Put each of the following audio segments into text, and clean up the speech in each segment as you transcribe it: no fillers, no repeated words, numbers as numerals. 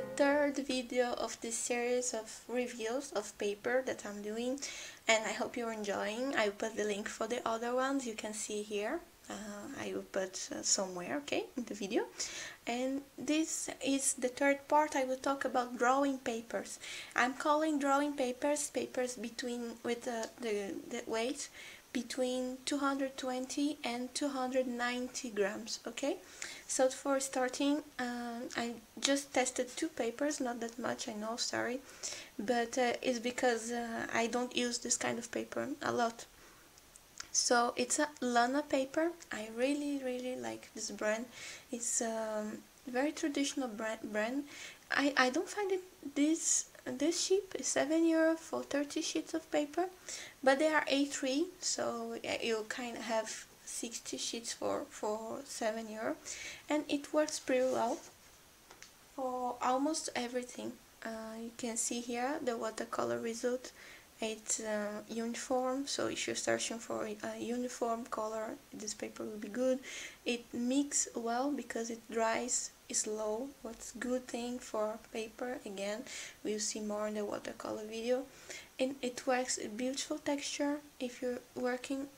the third video of this series of reviews of paper that I'm doing, and I hope you're enjoying. I will put the link for the other ones, you can see here. I will put somewhere, okay, in the video. And this is the third part. I will talk about drawing papers. I'm calling drawing papers between with the weight between 220 and 290 grams, okay? So for starting, I just tested 2 papers, not that much, I know, sorry, but it's because I don't use this kind of paper a lot. So it's a Lana paper. I really like this brand. It's very traditional brand. I don't find it this cheap. It's €7 for 30 sheets of paper, but they are A3, so you kind of have 60 sheets for €7, and it works pretty well for almost everything. You can see here the watercolor result. It's uniform, so if you're searching for a uniform color, this paper will be good. It mixes well because it dries slow. What's good thing for paper, again, we'll see more in the watercolor video. And it works a beautiful texture if you're working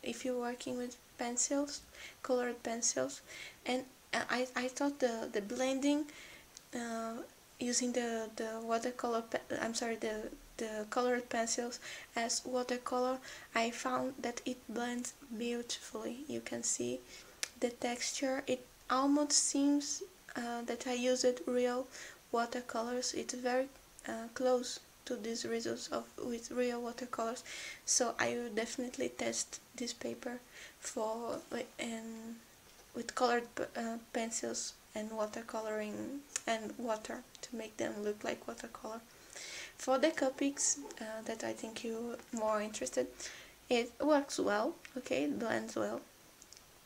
with pencils, colored pencils. And I thought the blending using the watercolor, the colored pencils as watercolor, I found that it blends beautifully. You can see the texture. It almost seems that I used real watercolors. It's very close to these results with real watercolors. So I will definitely test this paper for with colored pencils and watercoloring and water to make them look like watercolor. For the Copics that I think you're more interested, it works well, okay, it blends well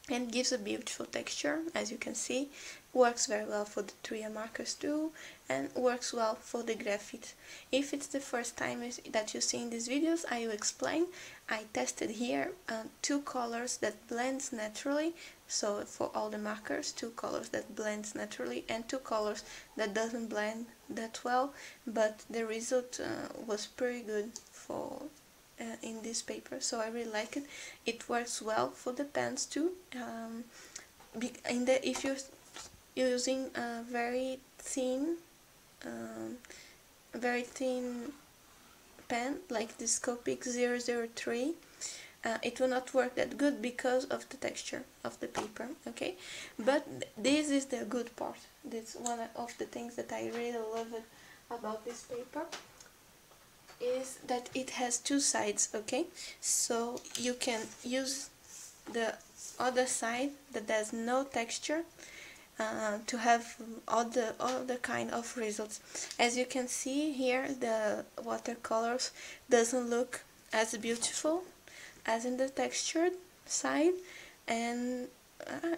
and gives a beautiful texture, as you can see. Works very well for the 3M markers too, and works well for the graphite. If it's the first time that you're seeing these videos, I will explain. I tested here 2 colors that blends naturally, so for all the markers, 2 colors that blends naturally and 2 colors that doesn't blend that well, but the result was pretty good for in this paper, so I really like it. It works well for the pens too. If you're using a very thin pen like this Copic 003, it will not work that good because of the texture of the paper, okay? But this is the good part. That's one of the things that I really love about this paper, is that it has 2 sides, okay? So you can use the other side that has no texture to have all the kind of results. As you can see here, the watercolors doesn't look as beautiful as in the textured side, and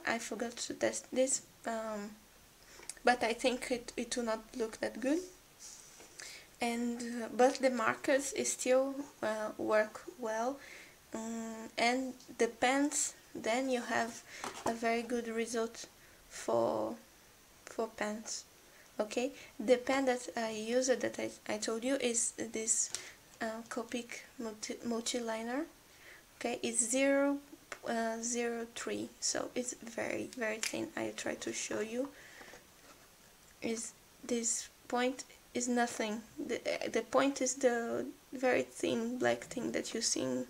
I forgot to test this, but I think it will not look that good. And but the markers still work well, and the pens, then you have a very good result for pens, okay? The pen that I use, that I told you, is this Copic Multiliner, okay? It's 0.03, so it's very thin. I try to show you. Is this point is nothing. The point is the very thin black thing that you see,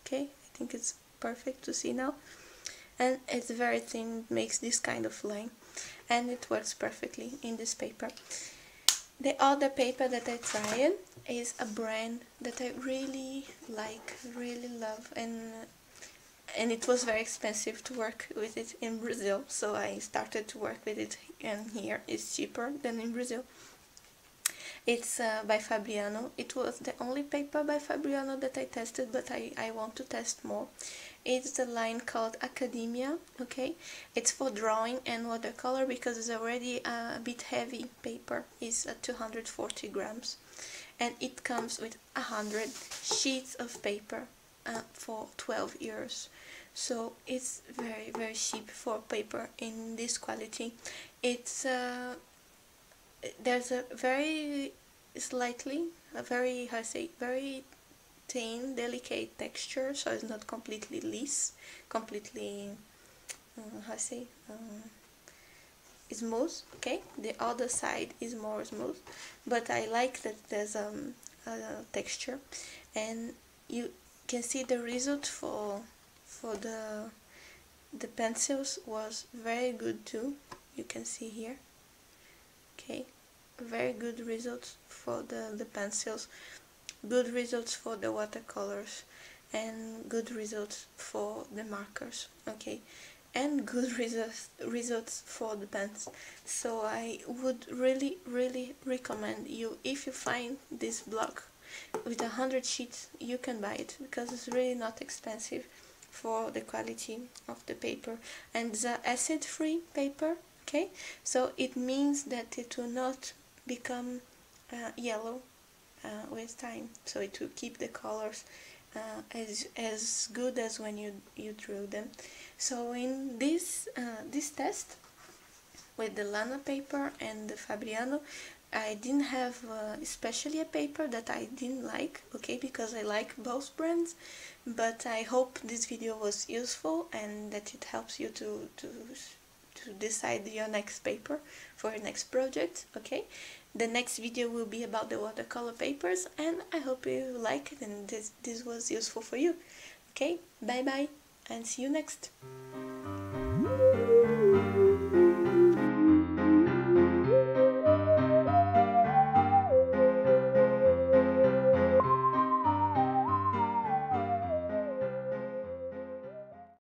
okay? I think it's perfect to see now, and it's very thin, makes this kind of line, and it works perfectly in this paper. The other paper that I tried is a brand that I really like, really love, and it was very expensive to work with it in Brazil, so I started to work with it, and here it's cheaper than in Brazil. It's by Fabriano. It was the only paper by Fabriano that I tested, but I want to test more. It's the line called Academia, okay? It's for drawing and watercolor because it's already a bit heavy paper. It's 240 grams, and it comes with 100 sheets of paper for €12. so it's very cheap for paper in this quality. It's there's a very slightly, a very, how to say, very thin, delicate texture, so it's not completely loose, completely, how to say, smooth. Okay, the other side is more smooth, but I like that there's a texture, and you can see the result for the pencils was very good too. You can see here. Okay, very good results for the pencils, good results for the watercolors, and good results for the markers. Okay, and good results for the pens. So I would really recommend you, if you find this block with 100 sheets, you can buy it, because it's really not expensive for the quality of the paper, and it's a acid-free paper. Okay, so it means that it will not become yellow with time, so it will keep the colors as good as when you drew them. So in this test with the Lana paper and the Fabriano, I didn't have especially a paper that I didn't like, okay, because I like both brands, but I hope this video was useful and that it helps you to decide your next paper for your next project. Okay, the next video will be about the watercolor papers, and I hope you like it and this was useful for you. Okay, bye bye and see you next.